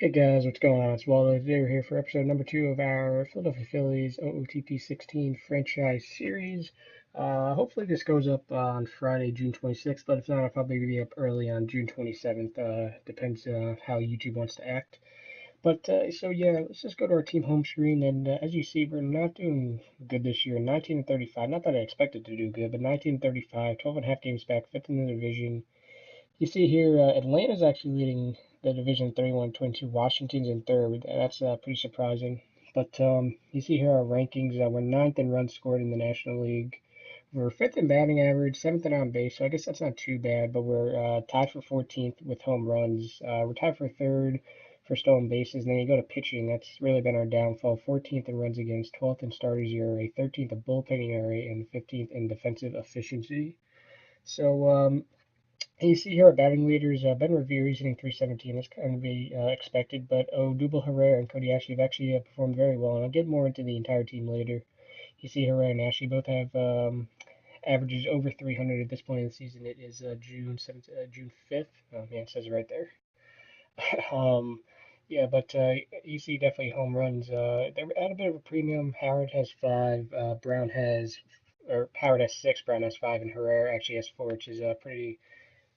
Hey guys, what's going on? It's Waldo. Today we're here for episode number 2 of our Philadelphia Phillies OOTP 16 franchise series. Hopefully this goes up on Friday, June 26th, but if not, I'll probably be up early on June 27th. Depends how YouTube wants to act. So yeah, let's just go to our team home screen, and as you see, we're not doing good this year. 19 and 35. Not that I expected to do good, but 19 and 35, 12 and a half games back, fifth in the division. You see here, Atlanta's actually leading the division 31-22. Washington's in third. That's pretty surprising. You see here our rankings. We're ninth in runs scored in the National League. We're fifth in batting average, seventh in on base. So I guess that's not too bad. But we're tied for 14th with home runs. We're tied for third for stolen bases. And then you go to pitching. That's really been our downfall. 14th in runs against, 12th in starters ERA, 13th in bullpen ERA, and 15th in defensive efficiency. So and you see here our batting leaders, Ben Revere, he's hitting 317. That's kind of be expected, but Odubel Herrera and Cody Ashley have actually performed very well, and I'll get more into the entire team later. You see Herrera and Ashley both have averages over 300 at this point in the season. It is June 7th, June 5th. Oh man, it says it right there. um, yeah, but you see definitely home runs. They're at a bit of a premium. Howard has five, Brown has, or Howard has six, Brown has five, and Herrera actually has four, which is pretty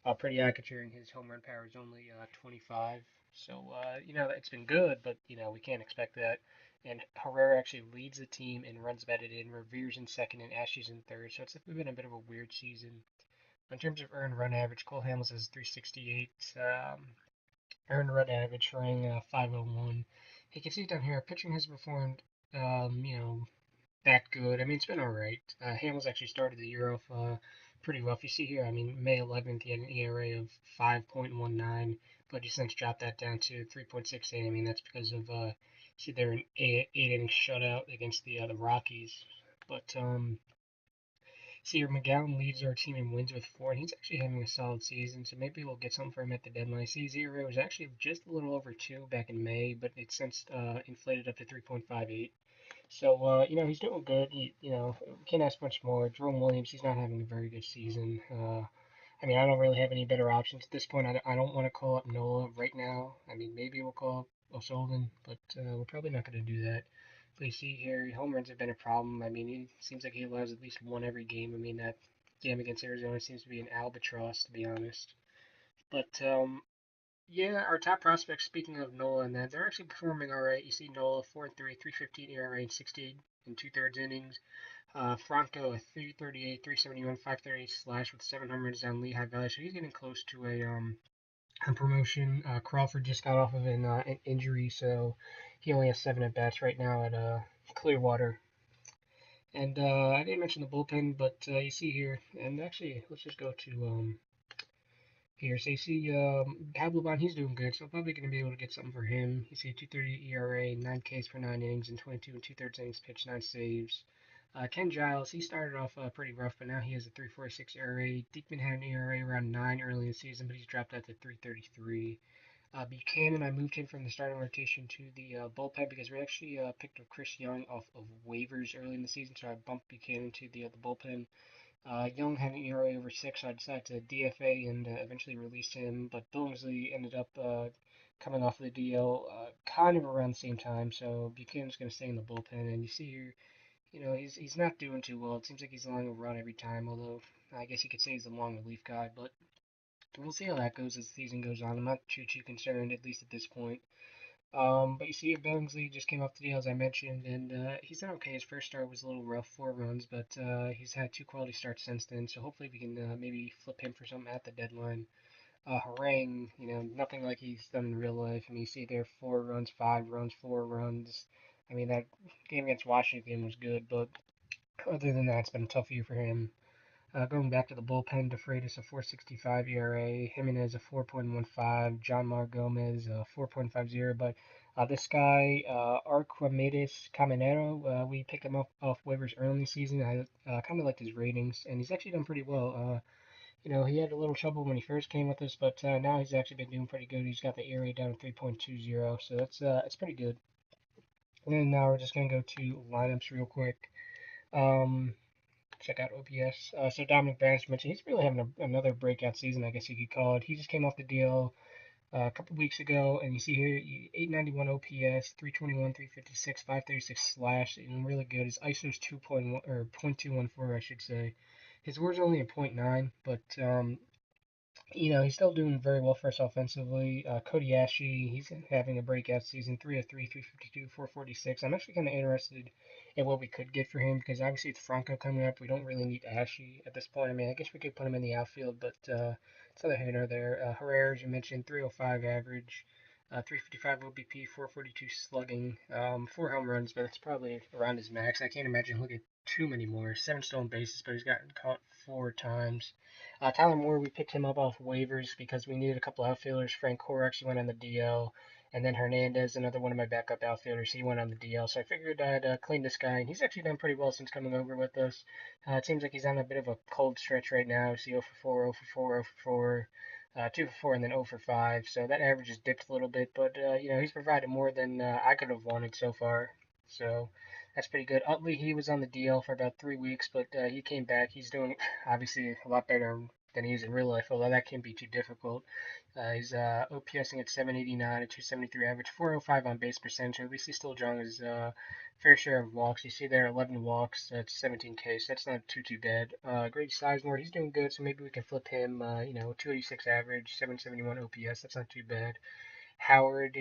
accurate considering his home run power is only 25. It's been good, but we can't expect that. And Herrera actually leads the team in runs batted in. Revere's in second, and Ashley's in third. So it's been a bit of a weird season. In terms of earned run average, Cole Hamels has 368. Earned run average running 501. You can see down here, pitching has performed, that good. I mean, it's been all right. Hamels actually started the year off pretty rough. You see here, I mean, May 11th, he had an ERA of 5.19, but he since dropped that down to 3.68. I mean, that's because of, see, they're an eight inning shutout against the Rockies. But See here, McGowan leads our team in wins with four, and he's actually having a solid season, so maybe we'll get something for him at the deadline. See, ERA was actually just a little over two back in May, but it's since inflated up to 3.58. He's doing good. We can't ask much more. Jerome Williams, he's not having a very good season. I mean, I don't really have any better options at this point. I don't want to call up Nola right now. I mean, maybe we'll call up O'Sullivan, but we're probably not going to do that. But you see here, home runs have been a problem. I mean, it seems like he allows at least one every game. I mean, that game against Arizona seems to be an albatross, to be honest. But Yeah, our top prospects, speaking of Nola and that, they're actually performing all right. You see Nola 4 and 3, 315 ERA and 68 and two thirds innings. Franco a 338, 371, 538 slash with seven home runs down Lehigh Valley, so he's getting close to a promotion. Crawford just got off of an injury, so he only has seven at bats right now at Clearwater. And I didn't mention the bullpen, but you see here, and actually, let's just go to here. So you see Pablo he's doing good, so probably going to be able to get something for him. You see a 230 ERA, 9 Ks per 9 innings, and 22 and two thirds innings pitched, 9 saves. Ken Giles, he started off pretty rough, but now he has a 3.46 ERA. Diekman had an ERA around 9 early in the season, but he's dropped out to 3.33. Buchanan, I moved him from the starting rotation to the bullpen because we actually picked up Chris Young off of waivers early in the season, so I bumped Buchanan to the bullpen. Young had an ERA over six, so I decided to DFA and eventually release him. But Billingsley ended up coming off of the DL kind of around the same time, so Buchanan's going to stay in the bullpen. And you see here, he's not doing too well. It seems like he's allowing a run every time, although I guess you could say he's a long relief guy. But we'll see how that goes as the season goes on. I'm not too concerned, at least at this point. But you see, Billingsley just came off the deal, as I mentioned, and he's done okay. His first start was a little rough, four runs, but he's had two quality starts since then. So hopefully we can maybe flip him for something at the deadline. Harang, nothing like he's done in real life. I mean, you see there, 4 runs, 5 runs, 4 runs. I mean, that game against Washington was good, but other than that, it's been a tough year for him. Going back to the bullpen, DeFreitas a 4.65 ERA, Jimenez a 4.15, John Mar Gomez a 4.50. But this guy, Arquimedes Caminero, we picked him up off waivers early in the season. I kind of liked his ratings, and he's actually done pretty well. He had a little trouble when he first came with us, but now he's actually been doing pretty good. He's got the ERA down to 3.20, so that's pretty good. And then now we're just gonna go to lineups real quick. Um, Check out OPS. So Dominic Branch mentioned he's really having another breakout season, I guess you could call it. He just came off the deal. a couple weeks ago, and you see here 891 OPS, 321, 356, 536 slash, and really good. His ISO's 2.1 or 0.214, I should say. His WAR's only a point 0.9, but he's still doing very well for us offensively. Cody Ashley, he's having a breakout season, 3 of 3, 352, 446. I'm actually kind of interested in what we could get for him because obviously it's Franco coming up. We don't really need Ashley at this point. I mean, I guess we could put him in the outfield, but it's other hater there. Herrera, as you mentioned, 305 average, 355 OBP, 442 slugging, 4 home runs, but it's probably around his max. I can't imagine he'll get too many more. 7 stolen bases, but he's gotten caught 4 times. Tyler Moore, we picked him up off waivers because we needed a couple outfielders. Frank Core actually went on the DL, and then Hernandez, another one of my backup outfielders, he went on the DL. So I figured I'd clean this guy, and he's actually done pretty well since coming over with us. It seems like he's on a bit of a cold stretch right now. See 0 for 4, 0 for 4, 0 for 4, 2 for 4, and then 0 for 5. So that average has dipped a little bit, but he's provided more than I could have wanted so far. So that's pretty good. Utley, he was on the DL for about 3 weeks, but he came back. He's doing obviously a lot better than he is in real life, although that can be too difficult. He's OPSing at 789, a 273 average, 405 on base percentage. At least he's still drawing his fair share of walks. You see there, 11 walks. That's 17 Ks. That's not too bad. Grady Sizemore, he's doing good, so maybe we can flip him. 286 average, 771 OPS. That's not too bad. Howard,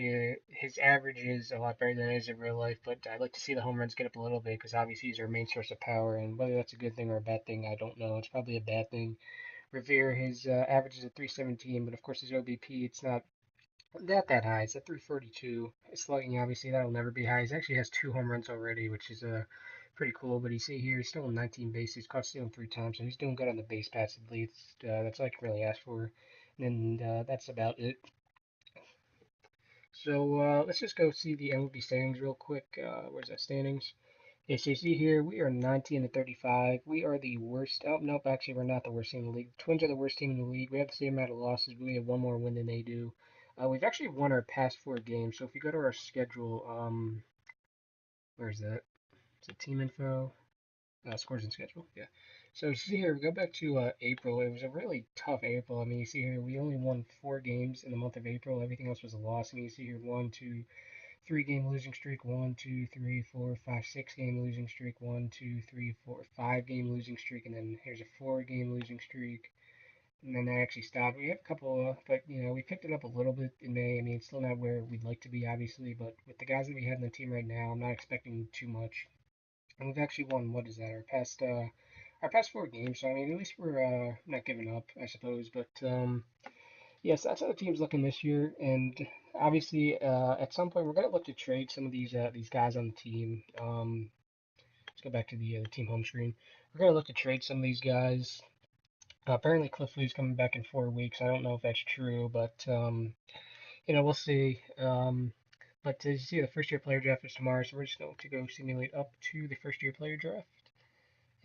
his average is a lot better than it is in real life, but I'd like to see the home runs get up a little bit because obviously he's our main source of power, and whether that's a good thing or a bad thing, I don't know. It's probably a bad thing. Revere, his average is at 317, but of course his OBP, it's not that high. It's at 342. His slugging, obviously, that'll never be high. He actually has 2 home runs already, which is pretty cool. But you see here, he's still in 19 bases, caught stealing 3 times, so he's doing good on the base paths at least. That's all I can really ask for. And that's about it. So let's just go see the MLB standings real quick. Where's that standings? Okay, so you see here, we are 19 and 35. We are the worst. Oh, nope, actually, we're not the worst team in the league. The Twins are the worst team in the league. We have the same amount of losses, but we have one more win than they do. We've actually won our past 4 games. So if you go to our schedule, where's that? Is it team info? Scores and schedule. Yeah. So you see here, we go back to April. It was a really tough April. I mean, you see here, we only won 4 games in the month of April. Everything else was a loss. I mean, you see here, 1, 2, 3 game losing streak, 1, 2, 3, 4, 5, 6 game losing streak, 1, 2, 3, 4, 5 game losing streak, and then here's a 4 game losing streak, and then that actually stopped. We have a couple, but we picked it up a little bit in May. I mean, it's still not where we'd like to be, obviously, but with the guys that we have in the team right now, I'm not expecting too much. And we've actually won, what is that? Our past 4 games. So I mean, at least we're not giving up, I suppose. But yes, that's how the team's looking this year, and obviously, at some point, we're gonna look to trade some of these guys on the team. Let's go back to the team home screen. We're gonna look to trade some of these guys. Apparently, Cliff Lee's coming back in 4 weeks. I don't know if that's true, but we'll see. But as you see, the first year player draft is tomorrow, so we're just going to go simulate up to the first year player draft.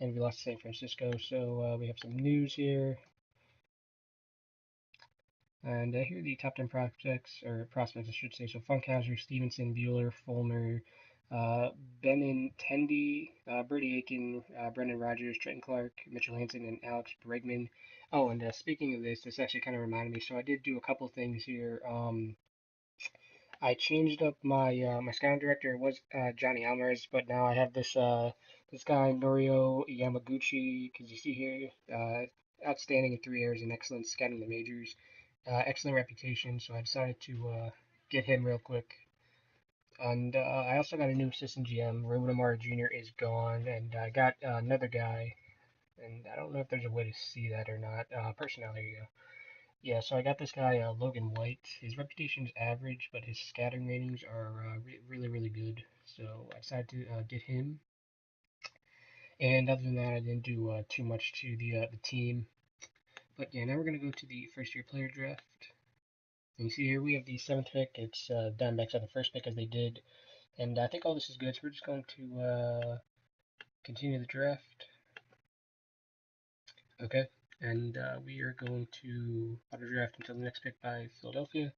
And we lost to San Francisco, so we have some news here. And here are the top 10 prospects, I should say. So Funkhauser, Stevenson, Bueller, Fulmer, Benintendi, Brady Aiken, Brendan Rodgers, Trenton Clark, Mitchell Hansen, and Alex Bregman. Oh, and speaking of this actually kind of reminded me. So I did do a couple things here. I changed up my scouting director. It was Johnny Alvarez, but now I have this guy Norio Yamaguchi. Because you see here, outstanding in 3 years and excellent scouting the majors, excellent reputation. So I decided to get him real quick. And I also got a new assistant GM. Ruben Amaro Jr. is gone, and I got another guy. And I don't know if there's a way to see that or not. Personnel, here you go. Yeah, so I got this guy, Logan White. His reputation is average, but his scouting ratings are really, really good. So I decided to get him. And other than that, I didn't do too much to the team. But yeah, now we're gonna go to the first year player draft. And you see here we have the 7th pick. It's Diamondbacks at the first pick as they did, and I think all this is good. So we're just going to continue the draft. Okay, and we are going to auto draft until the next pick by Philadelphia.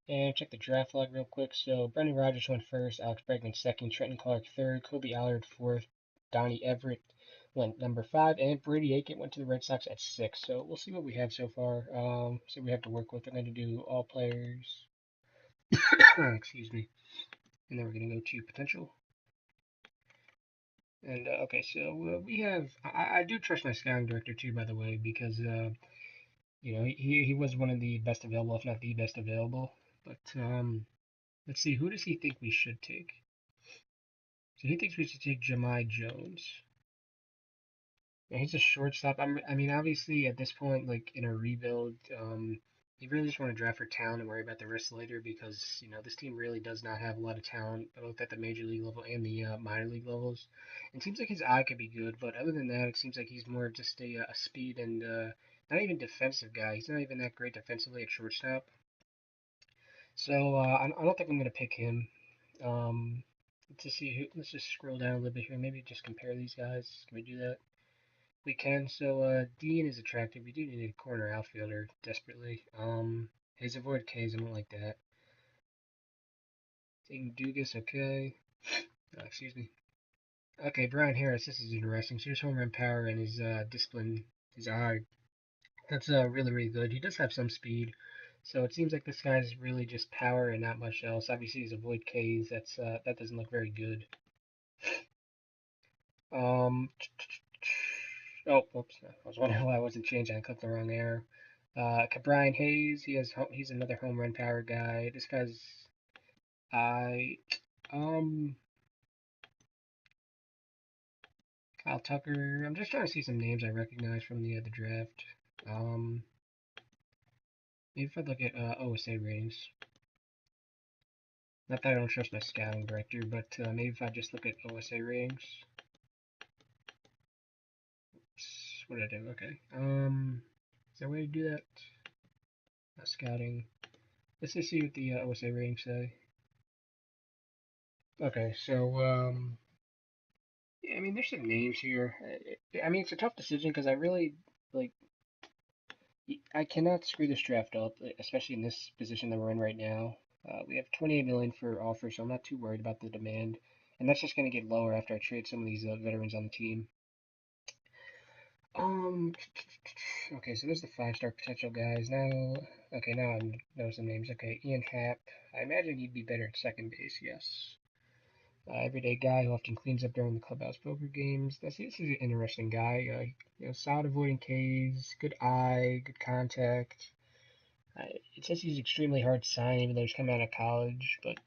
And check the draft log real quick. So Brendan Rodgers went first, Alex Bregman second, Trenton Clark third, Kobe Allard fourth, Donnie Everett went number 5, and Brady Aiken went to the Red Sox at 6. So we'll see what we have so far. So we have to work with. I'm going to do all players. Excuse me. And then we're going to go to potential. And okay, so we have. I do trust my scouting director too, by the way, because he was one of the best available, if not the best available. But let's see, who does he think we should take? So he thinks we should take Jahmai Jones. Yeah, he's a shortstop. I mean, obviously at this point, like in a rebuild, you really just want to draft for talent and worry about the rest later because this team really does not have a lot of talent both at the major league level and the minor league levels. It seems like his eye could be good, but other than that, it seems like he's more of just a speed and not even defensive guy. He's not even that great defensively at shortstop. So I don't think I'm gonna pick him. Um, let's see who. Let's just scroll down a little bit here. Maybe just compare these guys. Can we do that? We can. So Dean is attractive. We do need a corner outfielder desperately. His avoid K's. I don't like that. Taking Dugas. Okay. Excuse me. Okay, Brian Harris. This is interesting. So his home run power and his discipline, his eye. That's really really good. He does have some speed. So it seems like this guy's really just power and not much else. Obviously, his avoid K's. That doesn't look very good. Um, oh, whoops. I was wondering why I wasn't changing. I clicked the wrong arrow. Brian Hayes. He's another home run power guy. This guy's I um Kyle Tucker. I'm just trying to see some names I recognize from the draft. Um, maybe if I look at OSA ratings. Not that I don't trust my scouting director, but maybe if I just look at OSA ratings. What did I do? Okay. Is there a way to do that? Not scouting. Let's just see what the OSA ratings say. Okay, so yeah, I mean, there's some names here. I mean, it's a tough decision because I really like. I cannot screw this draft up, especially in this position that we're in right now. We have 28 million for offers, so I'm not too worried about the demand, and that's just going to get lower after I trade some of these veterans on the team. Um, okay, so there's the 5-star potential guys. Now, okay, now I know some names. Okay, Ian Happ. I imagine he'd be better at second base. Yes. Everyday guy who often cleans up during the clubhouse poker games. This is an interesting guy. Solid avoiding Ks, good eye, good contact. It says he's extremely hard to sign, even though he's coming out of college. But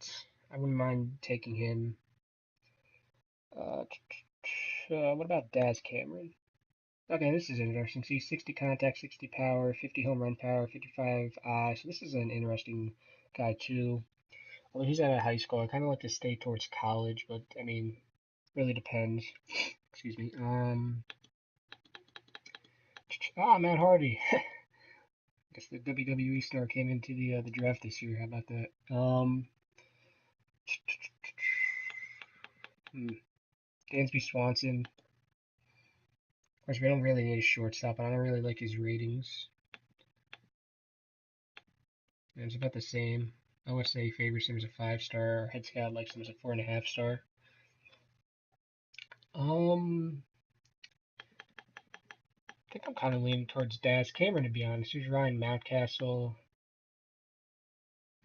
I wouldn't mind taking him. Uh, what about Daz Cameron? Okay, this is interesting. See, 60 contact, 60 power, 50 home run power, 55 eye. So this is an interesting guy too. Although he's out of high school, I kind of like to stay towards college, but I mean, really depends. Excuse me. Matt Hardy. I guess the WWE star came into the draft this year. How about that? Dansby Swanson. Of course, we don't really need a shortstop, and I don't really like his ratings. And it's about the same. OSA favors him as a 5-star. Head scout likes him as a 4.5-star. I think I'm kind of leaning towards Daz Cameron, to be honest. Who's Ryan Mountcastle?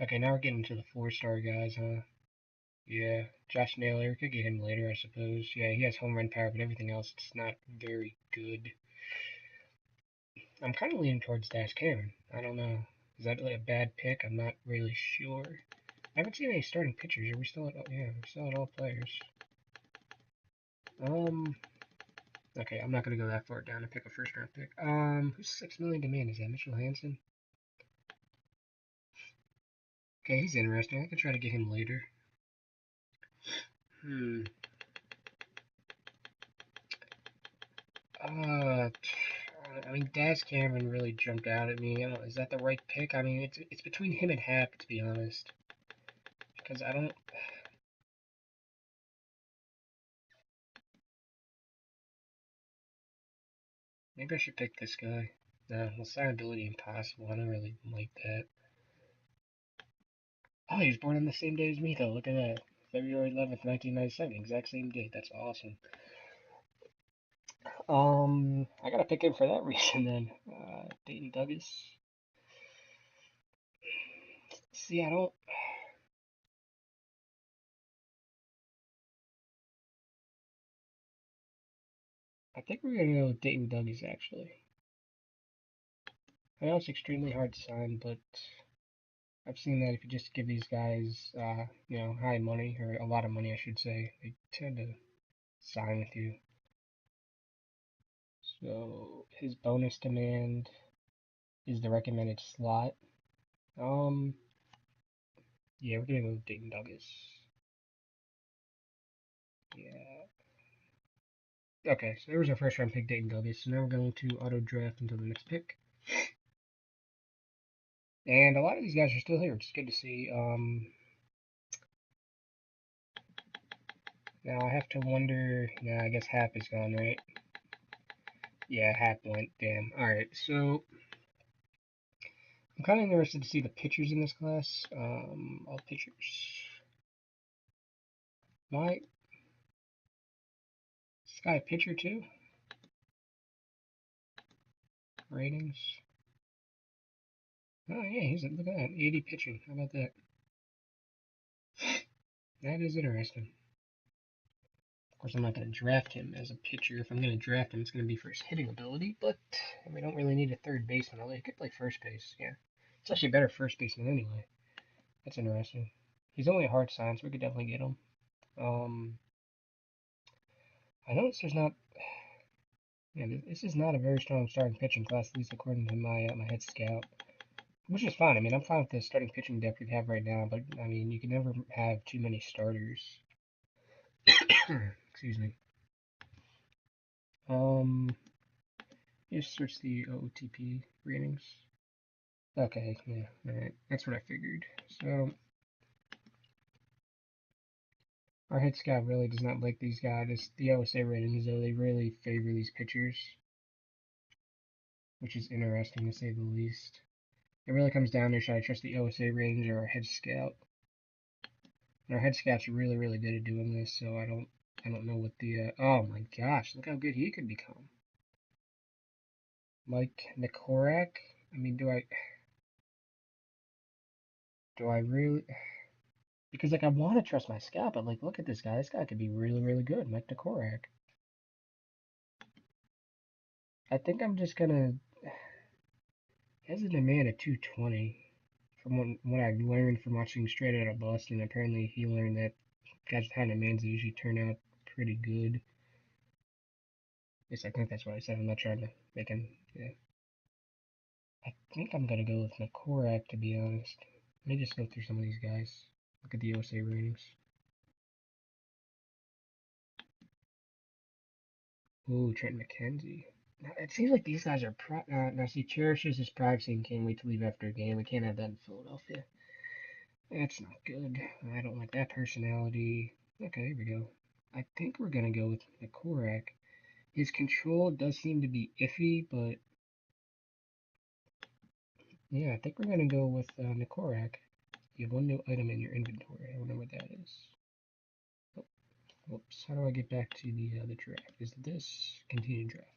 Okay, now we're getting to the 4-star guys, huh? Yeah, Josh Naylor. Could get him later, I suppose. Yeah, he has home run power, but everything else, it's not very good. I'm kind of leaning towards Dash Cameron. I don't know. Is that like a bad pick? I'm not really sure. I haven't seen any starting pitchers. Are we still at? Yeah, we're still at all players. Um. Okay, I'm not gonna go that far down to pick a first round pick. Who's 6 million demand? Is that Mitchell Hansen? Okay, he's interesting. I could try to get him later. Hmm. Uh. I mean, Daz Cameron really jumped out at me. Is that the right pick? I mean, it's between him and Happ, to be honest. Because I don't. Maybe I should pick this guy. No, assignability impossible. I don't really like that. Oh, he was born on the same day as me, though. Look at that. February 11th, 1997. Exact same date. That's awesome. I gotta pick him for that reason then. Dayton Douglas. See, I don't. I think we're gonna go with Dayton Douglas actually. I know it's extremely hard to sign, but I've seen that if you just give these guys, high money or a lot of money, I should say, they tend to sign with you. So his bonus demand is the recommended slot. Um, yeah, we're gonna go with Dayton Douglas. Yeah. Okay, so there was our first round pick, Dayton Douglas. So now we're going to auto draft until the next pick. And a lot of these guys are still here, which is good to see. Now I have to wonder. Nah, I guess Hap is gone, right? Yeah, Hap went. Damn. All right, so I'm kind of interested to see the pitchers in this class. All pitchers. Why? This guy a pitcher too? Ratings. Oh yeah, look at that, 80 pitching. How about that? That is interesting. Of course, I'm not going to draft him as a pitcher. If I'm going to draft him, it's going to be for his hitting ability. But we don't really need a third baseman. Although he could play first base. Yeah, it's actually a better first baseman anyway. That's interesting. He's only a hard sign, so we could definitely get him. I noticed there's not. Yeah, this is not a very strong starting pitching class, at least according to my head scout. Which is fine. I mean, I'm fine with the starting pitching depth we have right now, but I mean, you can never have too many starters. Excuse me. Just search the OOTP ratings. Okay, yeah, alright. That's what I figured. So, our head scout really does not like these guys. The OSA ratings, though, they really favor these pitchers, which is interesting to say the least. It really comes down to should I trust the OSA ratings or our head scout? And our head scout's really, really good at doing this, so I don't know what the oh my gosh, look how good he could become. Mike Nikorak. I mean, do I really? Because like I want to trust my scout, but like look at this guy. This guy could be really, really good, Mike Nikorak. I think I'm just gonna. He has a demand at 220. From what I've learned from watching Straight Outta Boston, apparently he learned that guys with high demands usually turn out pretty good. Yes, I think that's what I said. I'm not trying to make him. Yeah. I think I'm gonna go with Nikorak to be honest. Let me just go through some of these guys. Look at the OSA ratings. Ooh, Trent McKenzie. Now, it seems like these guys are now see cherishes his privacy and can't wait to leave after a game. We can't have that in Philadelphia. That's not good. I don't like that personality. Okay, here we go. I think we're gonna go with Nikorak. His control does seem to be iffy, but yeah, I think we're gonna go with Nikorak. You have one new item in your inventory. I wonder what that is. Oh, whoops. How do I get back to the draft? Is this continue draft?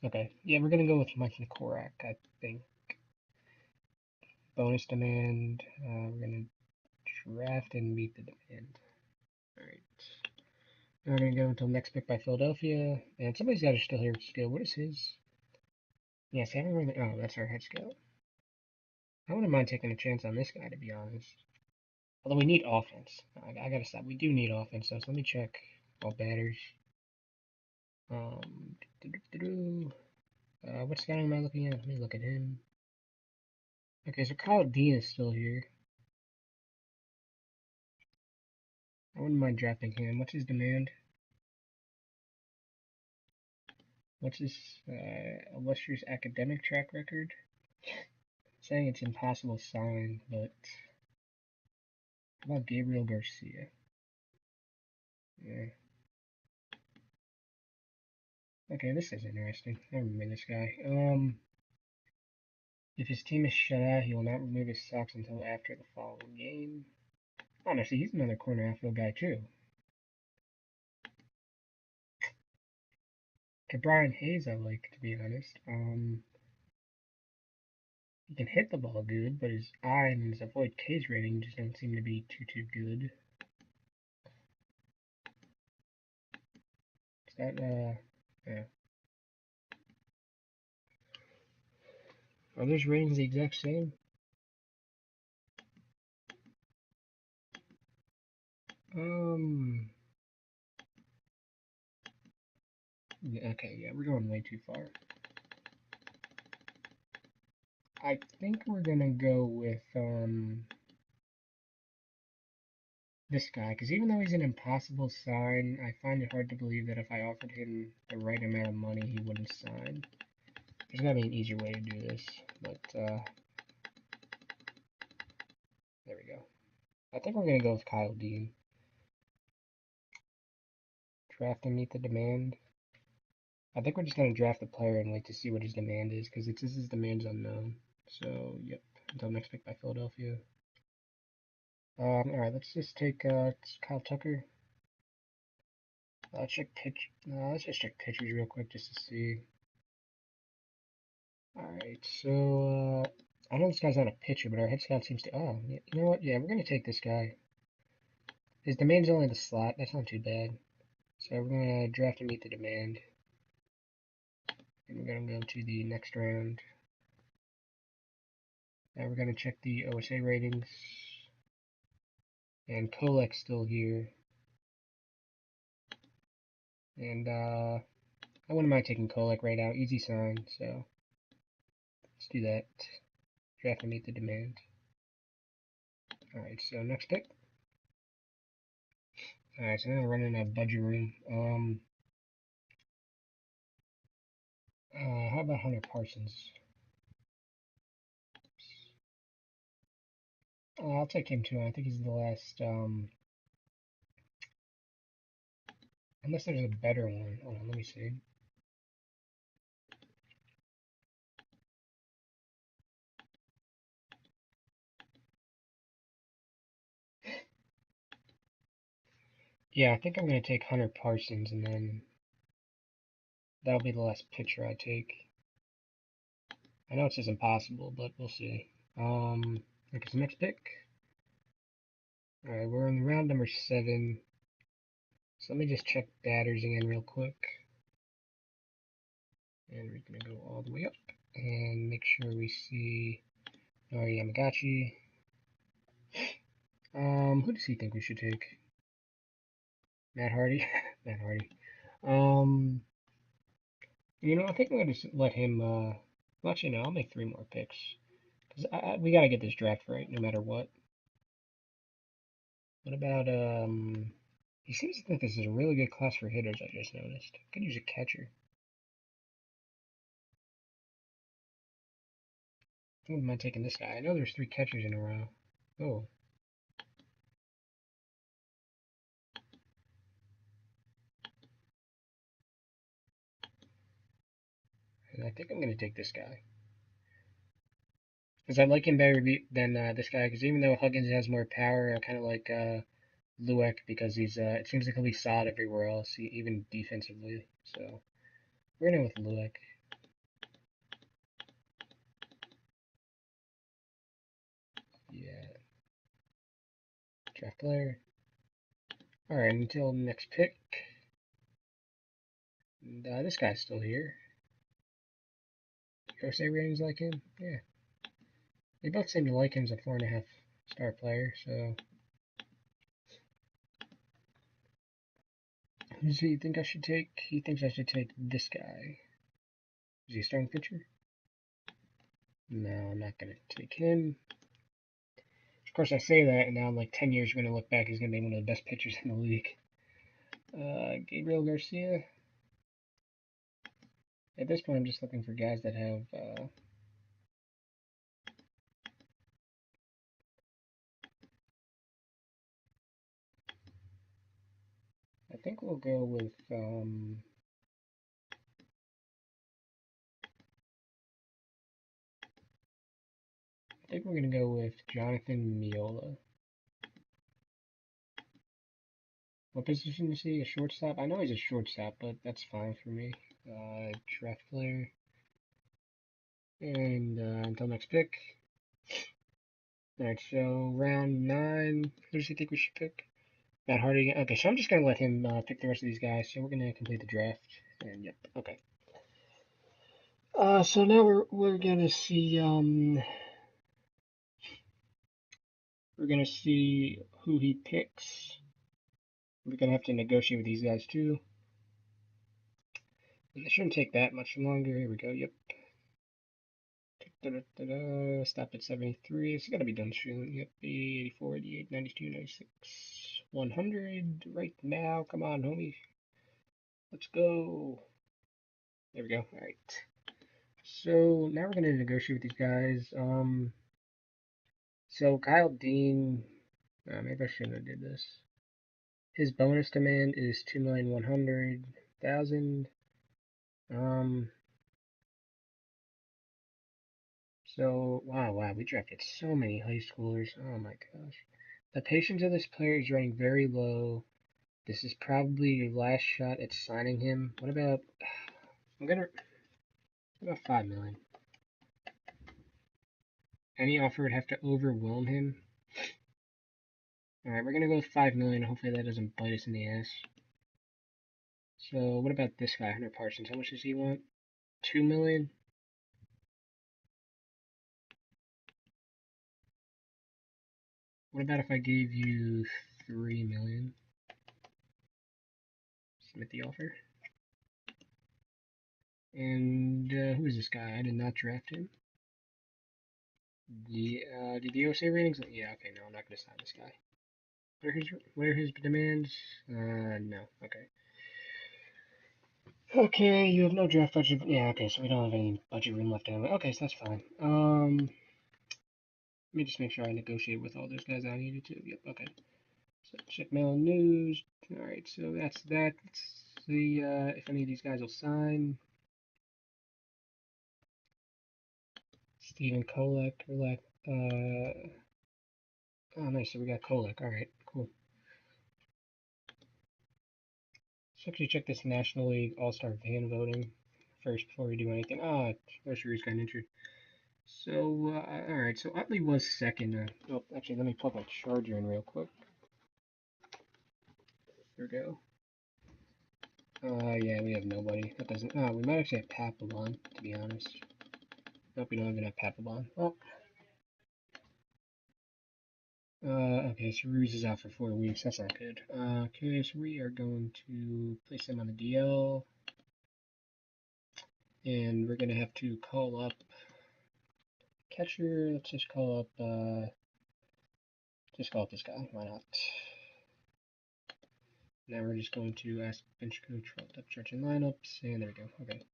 Okay. Yeah, we're gonna go with Mike Nikorak. I think bonus demand. We're gonna draft and meet the demand. All right. Now we're gonna go until next pick by Philadelphia, and somebody's got to still here skill. What is his? Yes, I haven't really. Oh, that's our head scout. I wouldn't mind taking a chance on this guy, to be honest. Although we need offense. I gotta stop. We do need offense, so let me check all batters. Um, what scouting am I looking at? Let me look at him. Okay, so Kyle Dean is still here. I wouldn't mind drafting him. What's his demand? What's his illustrious academic track record? Saying it's impossible to sign, but how about Gabriel Garcia? Yeah. Okay, this is interesting. I remember this guy. If his team is shut out, he will not remove his socks until after the following game. Honestly, he's another corner outfield guy too. Brian Hayes I like, to be honest. He can hit the ball good, but his eye and his avoid K's rating just don't seem to be too good. Is that yeah. Are those ratings the exact same? Okay, yeah, we're going way too far. I think we're gonna go with this guy, because even though he's an impossible sign, I find it hard to believe that if I offered him the right amount of money, he wouldn't sign. There's gotta be an easier way to do this, but there we go. I think we're gonna go with Kyle Dean. Draft and meet the demand. I think we're just gonna draft the player and wait to see what his demand is, because it says his demand's unknown. So, yep. Until next pick by Philadelphia. Alright, let's just take Kyle Tucker. Check pitch. Let's just check pitchers real quick just to see. Alright, so I know this guy's not a pitcher, but our head scout seems to. Oh, you know what? Yeah, we're gonna take this guy. His demand's only the slot. That's not too bad. So we're gonna draft and meet the demand, and we're gonna go to the next round. Now we're gonna check the OSA ratings, and Kolek's still here, and I wouldn't mind taking Kolek right now. Easy sign. So let's do that. Draft and meet the demand. Alright, so next pick. Alright, so now we're running a budget room. How about Hunter Parsons? I'll take him too. I think he's the last. Unless there's a better one. Hold on, let me see. Yeah, I think I'm gonna take Hunter Parsons, and then that'll be the last pitcher I take. I know it says impossible, but we'll see. Okay, so next pick. Alright, we're in round number 7. So let me just check batters again real quick. And we're gonna go all the way up and make sure we see Nori Yamagaki. Who does he think we should take? Matt Hardy? Matt Hardy. You know, I think I'm gonna just let him, well, actually, no, I'll make 3 more picks. Because we gotta get this draft right, no matter what. What about, he seems to think this is a really good class for hitters, I just noticed. Could use a catcher. I wouldn't mind taking this guy. I know there's 3 catchers in a row. Oh. And I think I'm gonna take this guy. Because I like him better than this guy, because even though Huggins has more power, I kind of like Lueck because he's, it seems like he'll be solid everywhere else, even defensively. So, we're gonna go with Lueck. Yeah. Draft player. Alright, until next pick. And, this guy's still here. USA ratings like him? Yeah. They both seem to like him as a 4.5 star player, so. Who does he think I should take? He thinks I should take this guy. Is he a starting pitcher? No, I'm not gonna take him. Of course, I say that, and now in like 10 years, we're gonna look back, he's gonna be one of the best pitchers in the league. Gabriel Garcia. At this point, I'm just looking for guys that have, I think we'll go with, I think we're gonna go with Jonathan Miola. What position is he? A shortstop? I know he's a shortstop, but that's fine for me. Draft player. And until next pick. Alright, so round 9. Who does he think we should pick? Matt Hardy again. Okay, so I'm just going to let him pick the rest of these guys. So we're going to complete the draft. And yep, okay. So now we're gonna see who he picks. We're gonna have to negotiate with these guys too. And it shouldn't take that much longer. Here we go. Yep. Da-da-da-da. Stop at 73. It's gotta be done soon. Yep. 84, 88, 92, 96, 100 right now. Come on, homie. Let's go. There we go. All right. So now we're gonna negotiate with these guys. So Kyle Dean. Maybe I shouldn't have did this. His bonus demand is 2,100,000. Um. So wow, we drafted so many high schoolers. Oh my gosh. The patience of this player is running very low. This is probably your last shot at signing him. What about? What about 5 million? Any offer would have to overwhelm him. All right, we're gonna go with 5 million. Hopefully that doesn't bite us in the ass. So what about this guy, Hunter Parsons? How much does he want? 2 million. What about if I gave you 3 million? Submit the offer. And who is this guy? I did not draft him. Did the USA ratings? Yeah, okay, no, I'm not gonna sign this guy. What are his demands? No, okay. Okay, you have no draft budget. Yeah, okay, so we don't have any budget room left anyway. Okay, so that's fine. Let me just make sure I negotiate with all those guys I needed to. Yep, okay. So check mail and news. All right, so that's that. Let's see if any of these guys will sign. Stephen Kolek, oh, nice. So we got Kolek. All right, cool. Let's actually check this National League All-Star fan voting first before we do anything. Rocheru's got injured. So, alright, so Utley was second. Oh, actually, let me plug my charger in real quick. There we go. Yeah, we have nobody. That doesn't. We might actually have Papelbon, to be honest. Nope, we don't even have Papelbon. Oh. Okay, so Ruse is out for 4 weeks. That's not good. Okay, so we are going to place him on the DL. And we're going to have to call up catcher. Let's just call up this guy. Why not? Now we're just going to ask bench coach for depth charts and lineups, and there we go. Okay.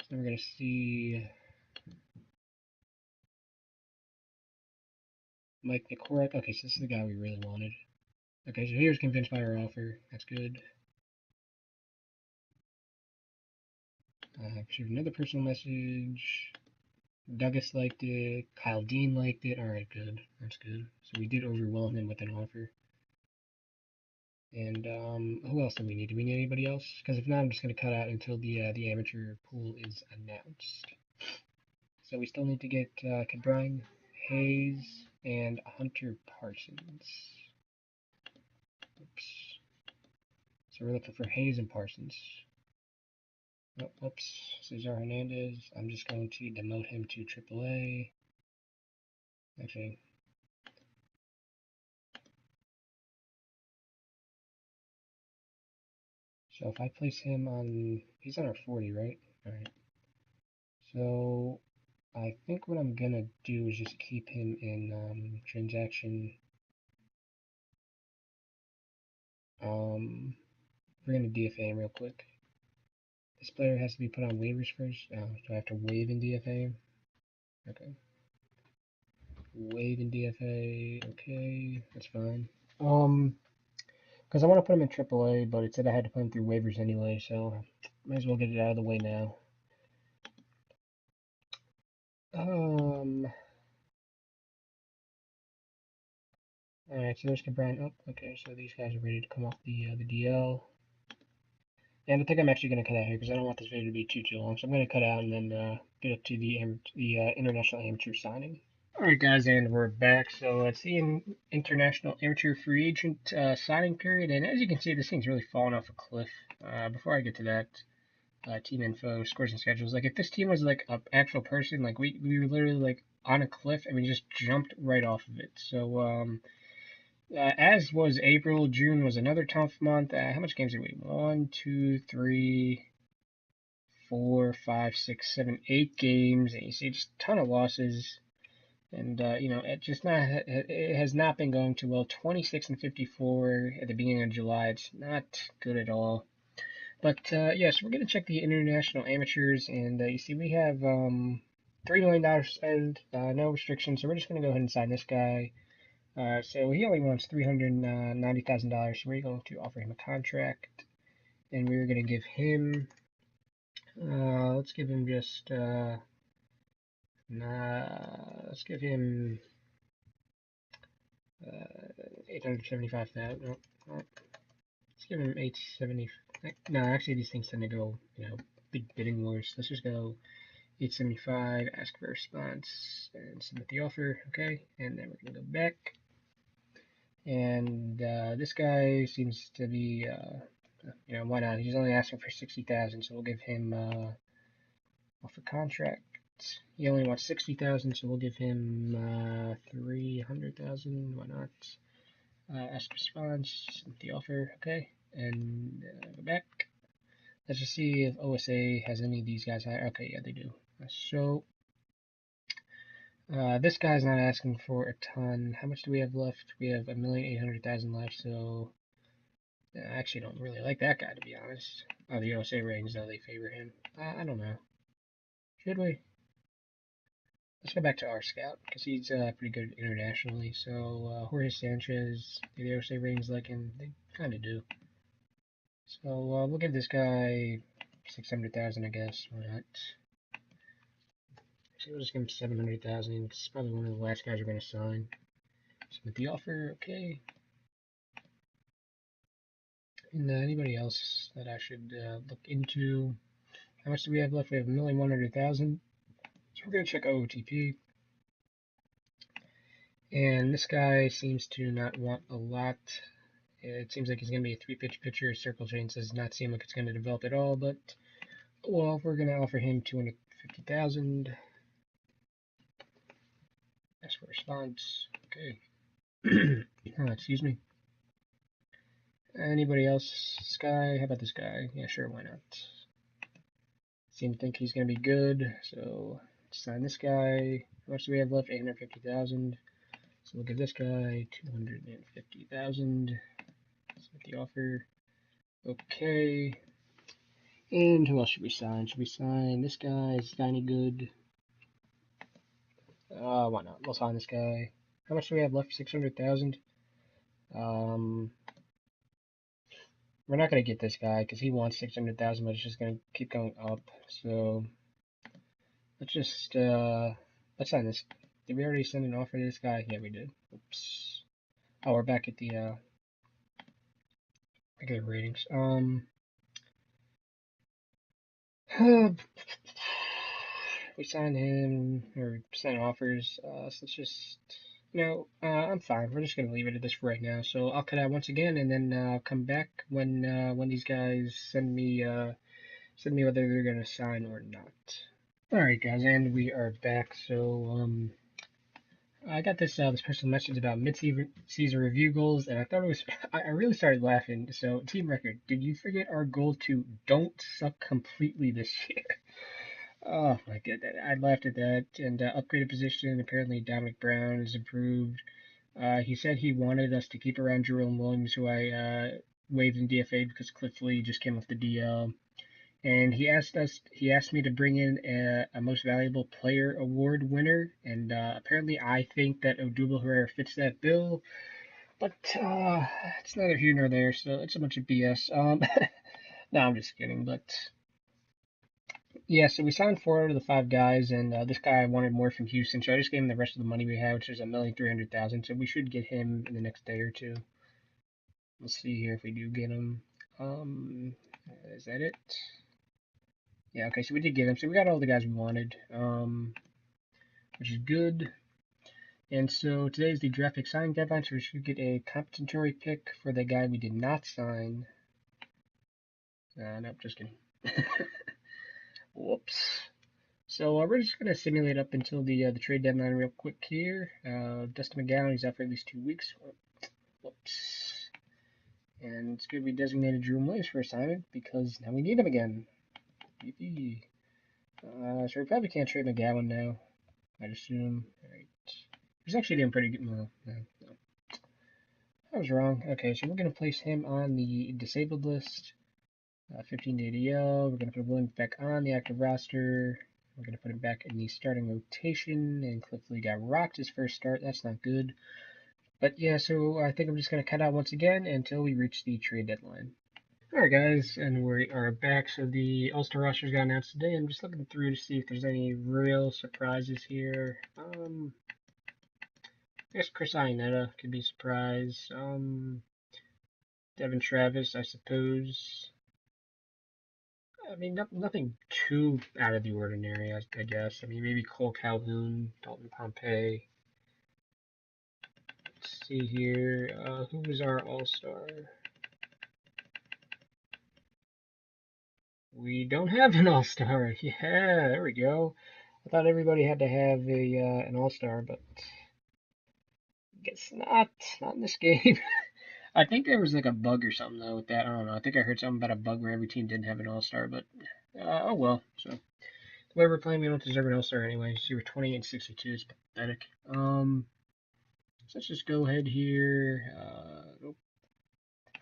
So now we're going to see Mike Nikorek. Okay, so this is the guy we really wanted. Okay, so he was convinced by our offer. That's good. Received another personal message. Douglas liked it. Kyle Dean liked it. Alright, good. That's good. So we did overwhelm him with an offer. And who else do we need? Do we need anybody else? Because if not, I'm just going to cut out until the amateur pool is announced. So we still need to get Brian Hayes and Hunter Parsons. Oops. So we're looking for Hayes and Parsons. Oh, whoops. Cesar Hernandez. I'm just going to demote him to AAA. Actually. So if I place him on, he's on our 40, right? Alright. So I think what I'm gonna do is just keep him in transaction. We're gonna DFA him real quick. This player has to be put on waivers first. Oh, do I have to waive in DFA? Okay. Waive in DFA. Okay, that's fine. Because I want to put him in AAA, but it said I had to put him through waivers anyway, so might as well get it out of the way now. Alright, so there's Cabran. Oh, okay, so these guys are ready to come off the DL. And I think I'm actually going to cut out here because I don't want this video to be too long. So I'm going to cut out and then get up to the international amateur signing. All right, guys, and we're back. So it's the international amateur free agent signing period, and as you can see, this thing's really fallen off a cliff. Before I get to that, team info, scores and schedules. Like if this team was like an actual person, like we were literally like on a cliff and we just jumped right off of it. So as was April, June was another tough month. How much games did we? 1, 2, 3, 4, 5, 6, 7, 8 games, and you see just a ton of losses. And you know, it has not been going too well. 26 and 54 at the beginning of July. It's not good at all. But yes, we're gonna check the international amateurs, and you see we have $3 million spent, no restrictions. So we're just gonna go ahead and sign this guy. So he only wants $390,000. So we're going to offer him a contract, and we're gonna give him. Let's give him just. Let's give him 875,000. No, no, let's give him 870. No, actually, these things tend to go, big bidding wars. Let's just go 875. Ask for a response and submit the offer. Okay, and then we're gonna go back. And this guy seems to be, why not? He's only asking for 60,000, so we'll give him offer contract. He only wants 60,000, so we'll give him 300,000. Why not? Ask response, the offer, okay, and go back. Let's just see if OSA has any of these guys higher. Okay, yeah, they do. So this guy's not asking for a ton. How much do we have left? We have 1,800,000 left. So I actually don't really like that guy, to be honest. Oh, the OSA ratings though, they favor him. I don't know. Should we? Let's go back to our scout because he's pretty good internationally. So Jorge Sanchez, do the OSA ratings like him? They kind of do. So we'll give this guy 600,000, I guess. Why not? Actually, we'll just give him 700,000. It's probably one of the last guys we're going to sign. Submit the offer, okay. And anybody else that I should look into? How much do we have left? We have 1,100,000. So we're going to check OOTP. And this guy seems to not want a lot. It seems like he's going to be a 3-pitch pitcher. Circle chain says not seem like it's going to develop at all, but well, we're going to offer him 250,000. Ask for response. Okay. Excuse me. Anybody else? This guy? How about this guy? Yeah, sure, why not? Seem to think he's going to be good, so let's sign this guy. How much do we have left? 850,000. So we'll give this guy 250,000. Submit the offer. Okay. And who else should we sign? Should we sign this guy? Is this guy any good? Why not? We'll sign this guy. How much do we have left? 600,000. We're not gonna get this guy because he wants 600,000, but it's just gonna keep going up. So let's just let's sign this. Did we already send an offer to this guy? Yeah, we did. Oops. Oh, we're back at the regular ratings. We signed him or sent offers. So let's just, I'm fine. We're just gonna leave it at this for right now. So I'll cut out once again, and then come back when these guys send me whether they're gonna sign or not. All right, guys, and we are back. So I got this personal message about mid-season review goals, and I thought it was I really started laughing. So team record, did you forget our goal to don't suck completely this year? Oh my goodness, I laughed at that. And upgraded position. Apparently, Dominic Brown has improved. He said he wanted us to keep around Jerome Williams, who I waived in DFA because Cliff Lee just came off the DL. And he asked me to bring in a most valuable player award winner. And apparently, I think that Odubel Herrera fits that bill. But it's neither here nor there, so it's a bunch of BS. No, I'm just kidding. But yeah, so we signed 4 out of the 5 guys, and this guy wanted more from Houston, so I just gave him the rest of the money we have, which is 1,300,000. So we should get him in the next day or two. Let's see here if we do get him. Is that it? Yeah, okay, so we did get him. So we got all the guys we wanted, which is good. And so today is the draft pick signing deadline, so we should get a compensatory pick for the guy we did not sign. Nope, just kidding. Whoops. So we're just gonna simulate up until the trade deadline real quick here. Dustin McGowan, he's out for at least 2 weeks. Whoops. And it's good we designated Drew Williams for assignment because now we need him again. So we probably can't trade McGowan now, I'd assume. Alright. He's actually doing pretty good. Well, no. I was wrong. Okay, so we're going to place him on the disabled list. 15-day DL. We're going to put Williams back on the active roster. We're going to put him back in the starting rotation. And Cliff Lee got rocked his first start. That's not good. But yeah, so I think I'm just going to cut out once again until we reach the trade deadline. Alright guys, and we are back. So the All-Star rosters got announced today. I'm just looking through to see if there's any real surprises here. I guess Chris Iannetta could be a surprise. Devin Travis, I suppose. I mean, nothing too out of the ordinary, I guess. I mean, maybe Cole Calhoun, Dalton Pompey. Let's see here. Who was our All-Star? We don't have an All-Star. Yeah, there we go. I thought everybody had to have an All-Star, but guess not. Not in this game. I think there was like a bug or something though with that. I don't know. I think I heard something about a bug where every team didn't have an All-Star, but oh well. So the way we're playing, we don't deserve an All-Star anyway. So we're 28 and 62. It's pathetic. So let's just go ahead here.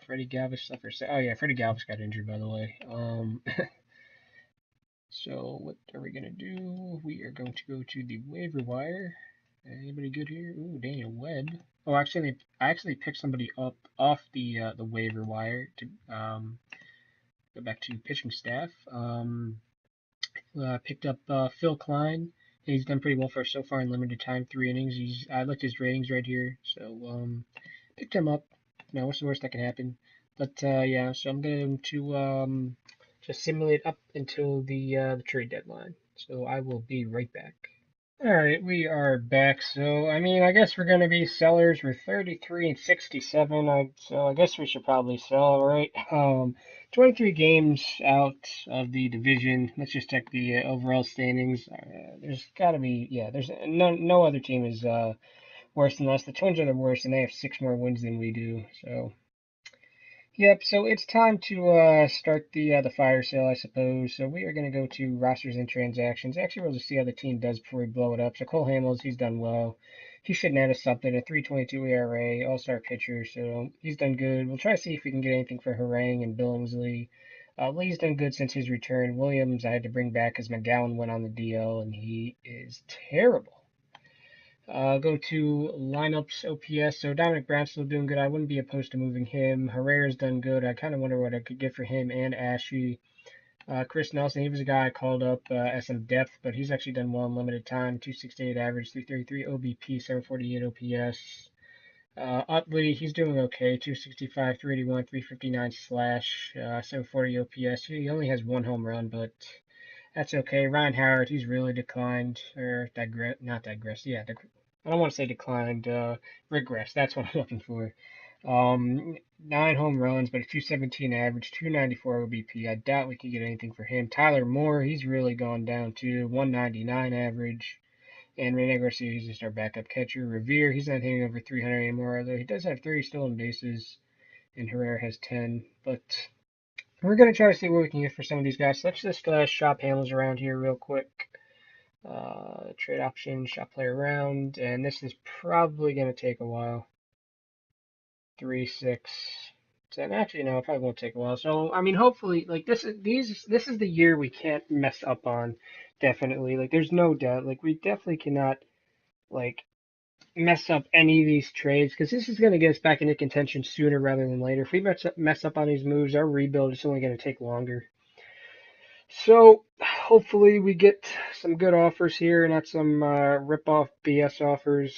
Freddie Galvis suffered. Oh yeah, Freddie Galvis got injured by the way. So what are we gonna do? We are going to go to the waiver wire. Anybody good here? Ooh, Daniel Webb. Oh, actually, I actually picked somebody up off the waiver wire to go back to pitching staff. Picked up Phil Klein. He's done pretty well for us so far in limited time, 3 innings. I looked his ratings right here, so picked him up. Now, what's the worst that can happen? But yeah, so I'm going to just simulate up until the trade deadline. So I will be right back. All right, we are back. So, I mean, I guess we're going to be sellers. We're 33 and 67. So I guess we should probably sell, right? 23 games out of the division. Let's just check the overall standings. There's got to be, yeah, there's no other team is worse than us. The Twins are the worst, and they have 6 more wins than we do. So, yep, so it's time to start the fire sale, I suppose. So we are going to go to rosters and transactions. Actually, we'll just see how the team does before we blow it up. So Cole Hamels, he's done well. He should net us something, a 3.22 ERA, all-star pitcher, so he's done good. We'll try to see if we can get anything for Harang and Billingsley. Lee's done good since his return. Williams, I had to bring back because McGowan went on the DL, and he is terrible. Go to lineups OPS. So Dominic Brown's still doing good. I wouldn't be opposed to moving him. Herrera's done good. I kind of wonder what I could get for him and Ashley. Chris Nelson, he was a guy I called up as some depth, but he's actually done well in limited time. 268 average, 333 OBP, 748 OPS. Utley, he's doing okay. 265, 381, 359 slash, 740 OPS. He only has 1 home run, but that's okay. Ryan Howard, he's really declined, or not digressed. Yeah, I don't want to say declined, regressed. That's what I'm looking for. 9 home runs, but a 217 average, 294 OBP. I doubt we could get anything for him. Tyler Moore, he's really gone down to 199 average. And Rene Garcia, he's just our backup catcher. Revere, he's not hitting over 300 anymore, although he does have 30 stolen bases, and Herrera has 10. But we're going to try to see what we can get for some of these guys. So let's just shop handles around here real quick. Trade option, shop player around, and this is probably going to take a while. 3, 6, 10. Actually, no, it probably won't take a while. So, I mean, hopefully, like this is the year we can't mess up on. Definitely, like there's no doubt. Like we definitely cannot like mess up any of these trades because this is going to get us back into contention sooner rather than later. If we mess up on these moves, our rebuild is only going to take longer. So hopefully we get some good offers here, not some rip-off BS offers.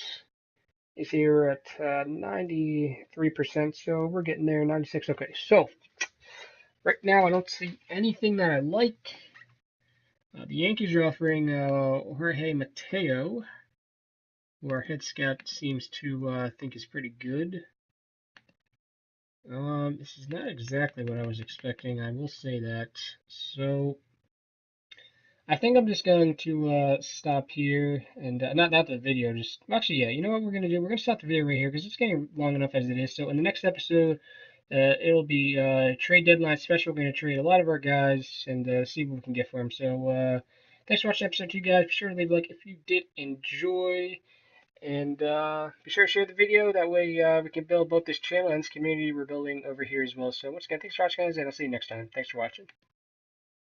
You see we're at 93%, so we're getting there, 96. Okay, so Right now, I don't see anything that I like. The Yankees are offering Jorge Mateo, who our head scout seems to think is pretty good. This is not exactly what I was expecting, I will say that. So I think I'm just going to stop here and not the video, just actually yeah. You know what we're gonna do? We're gonna stop the video right here because it's getting long enough as it is. So in the next episode, it'll be trade deadline special. We're gonna trade a lot of our guys and see what we can get for them. So thanks for watching episode 2, guys. Be sure to leave a like if you did enjoy. And be sure to share the video. That way we can build both this channel and this community we're building over here as well. So once again, thanks for watching, guys, and I'll see you next time. Thanks for watching.